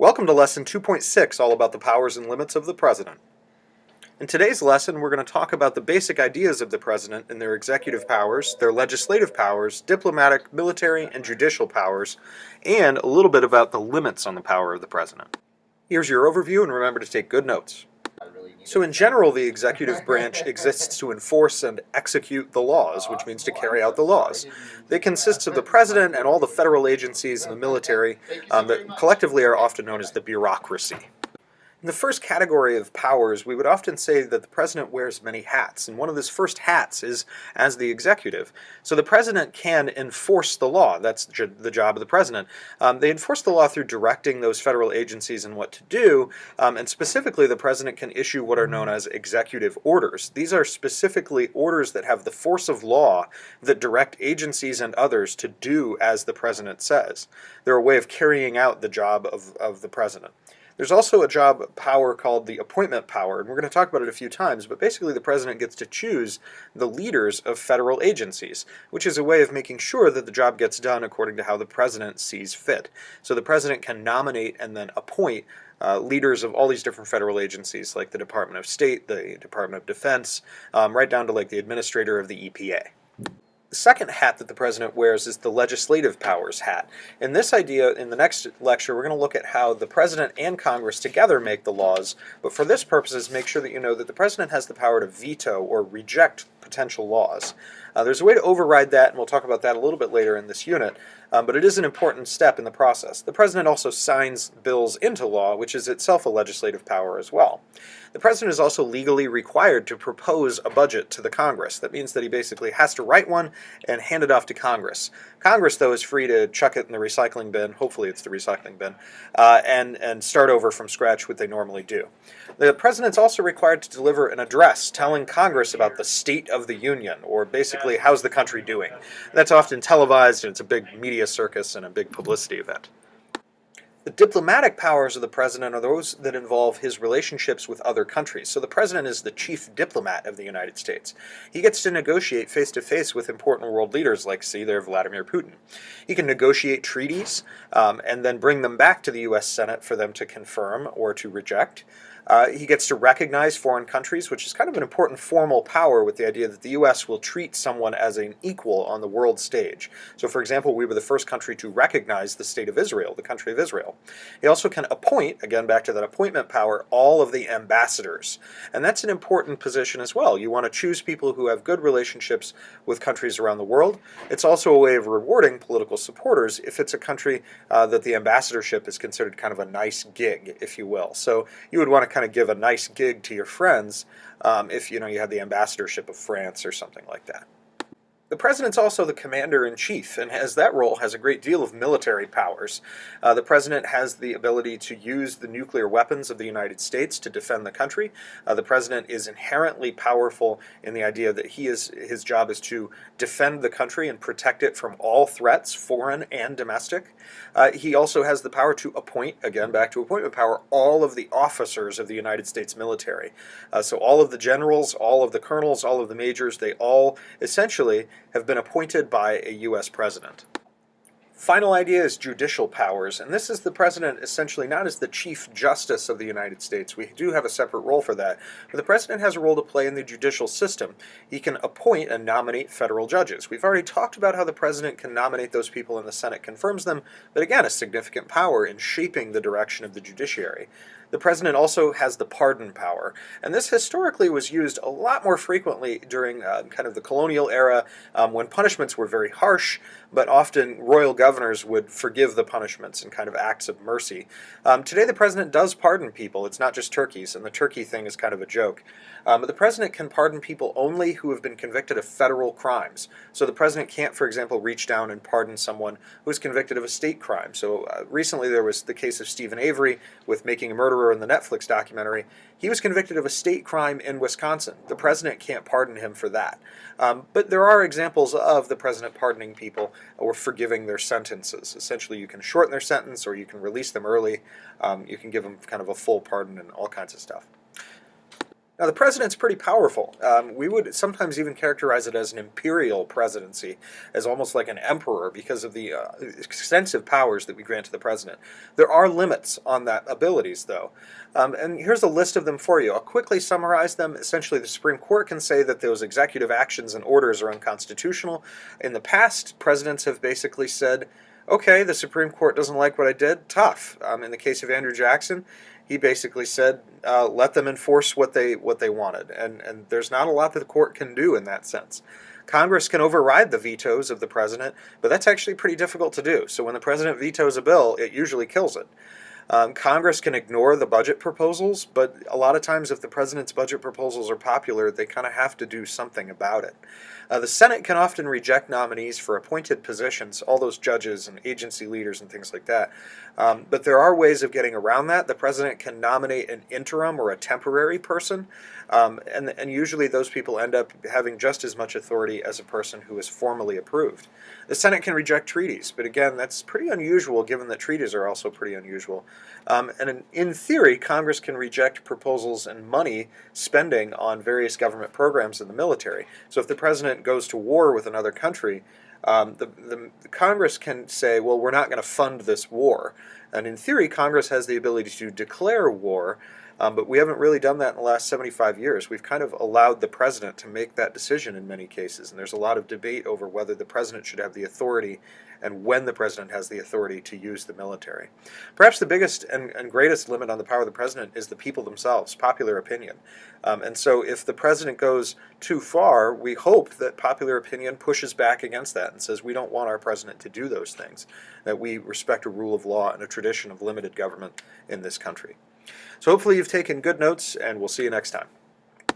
Welcome to Lesson 2.6, all about the powers and limits of the President. In today's lesson, we're going to talk about the basic ideas of the President and their executive powers, their legislative powers, diplomatic, military, and judicial powers, and a little bit about the limits on the power of the President. Here's your overview, and remember to take good notes. So in general, the executive branch exists to enforce and execute the laws, which means to carry out the laws. It consists of the president and all the federal agencies and the military that collectively are often known as the bureaucracy. In the first category of powers, we would often say that the president wears many hats, and one of his first hats is as the executive. So the president can enforce the law. That's the job of the president. They enforce the law through directing those federal agencies and what to do, and specifically the president can issue what are known as executive orders. These are specifically orders that have the force of law that direct agencies and others to do as the president says. They're a way of carrying out the job of the president. There's also a job power called the appointment power, and we're going to talk about it a few times, but basically the president gets to choose the leaders of federal agencies, which is a way of making sure that the job gets done according to how the president sees fit. So the president can nominate and then appoint leaders of all these different federal agencies, like the Department of State, the Department of Defense, right down to like the administrator of the EPA. The second hat that the president wears is the legislative powers hat. In this idea, in the next lecture, we're going to look at how the president and Congress together make the laws, but for this purposes, make sure that you know that the president has the power to veto or reject potential laws. There's a way to override that, and we'll talk about that a little bit later in this unit, but it is an important step in the process. The president also signs bills into law, which is itself a legislative power as well. The president is also legally required to propose a budget to the Congress. That means that he basically has to write one and hand it off to Congress. Congress, though, is free to chuck it in the recycling bin, hopefully it's the recycling bin, and start over from scratch, what they normally do. The president's also required to deliver an address telling Congress about the state of the union, or basically how's the country doing. That's often televised, and it's a big media circus and a big publicity event. The diplomatic powers of the president are those that involve his relationships with other countries. So the president is the chief diplomat of the United States. He gets to negotiate face-to-face with important world leaders like, see there, Vladimir Putin. He can negotiate treaties and then bring them back to the U.S. Senate for them to confirm or to reject. He gets to recognize foreign countries, which is kind of an important formal power with the idea that the U.S. will treat someone as an equal on the world stage. So, for example, we were the first country to recognize the state of Israel, the country of Israel. He also can appoint, again back to that appointment power, all of the ambassadors. And that's an important position as well. You want to choose people who have good relationships with countries around the world. It's also a way of rewarding political supporters if it's a country that the ambassadorship is considered kind of a nice gig, if you will. So you would want to kind of give a nice gig to your friends if you had the ambassadorship of France or something like that. The president's also the commander-in-chief, and as that role has a great deal of military powers. The president has the ability to use the nuclear weapons of the United States to defend the country. The president is inherently powerful in the idea that his job is to defend the country and protect it from all threats, foreign and domestic. He also has the power to appoint, again back to appointment power, all of the officers of the United States military. So all of the generals, all of the colonels, all of the majors, they all essentially have been appointed by a U.S. president. Final idea is judicial powers, and this is the president essentially not as the Chief Justice of the United States. We do have a separate role for that, but the president has a role to play in the judicial system. He can appoint and nominate federal judges. We've already talked about how the president can nominate those people and the Senate confirms them, but again, a significant power in shaping the direction of the judiciary. The president also has the pardon power, and this historically was used a lot more frequently during kind of the colonial era when punishments were very harsh, but often royal governors would forgive the punishments in kind of acts of mercy. Today the president does pardon people. It's not just turkeys, and the turkey thing is kind of a joke. But the president can pardon people only who have been convicted of federal crimes. So the president can't, for example, reach down and pardon someone who is convicted of a state crime. So recently there was the case of Stephen Avery with making a murderer in the Netflix documentary. He was convicted of a state crime in Wisconsin. The president can't pardon him for that. But there are examples of the president pardoning people or forgiving their sentences. Essentially, you can shorten their sentence or you can release them early. You can give them kind of a full pardon and all kinds of stuff. Now, the president's pretty powerful. We would sometimes even characterize it as an imperial presidency, as almost like an emperor because of the extensive powers that we grant to the president. There are limits on that abilities, though. And here's a list of them for you. I'll quickly summarize them. Essentially, the Supreme Court can say that those executive actions and orders are unconstitutional. In the past, presidents have basically said, okay, the Supreme Court doesn't like what I did, tough. In the case of Andrew Jackson, he basically said, let them enforce what they wanted, and there's not a lot that the court can do in that sense. Congress can override the vetoes of the president, but that's actually pretty difficult to do. So when the president vetoes a bill, it usually kills it. Congress can ignore the budget proposals, but a lot of times if the president's budget proposals are popular, they kind of have to do something about it. The Senate can often reject nominees for appointed positions, all those judges and agency leaders and things like that. But there are ways of getting around that. The president can nominate an interim or a temporary person, and usually those people end up having just as much authority as a person who is formally approved. The Senate can reject treaties, but again, that's pretty unusual given that treaties are also pretty unusual. And in theory, Congress can reject proposals and money spending on various government programs in the military. So if the president goes to war with another country, the Congress can say, well, we're not going to fund this war. And in theory, Congress has the ability to declare war, but we haven't really done that in the last 75 years. We've kind of allowed the president to make that decision in many cases, and there's a lot of debate over whether the president should have the authority and when the president has the authority to use the military. Perhaps the biggest and greatest limit on the power of the president is the people themselves, popular opinion. And so if the president goes too far, we hope that popular opinion pushes back against that and says we don't want our president to do those things, that we respect a rule of law and a tradition of limited government in this country. So hopefully you've taken good notes, and we'll see you next time.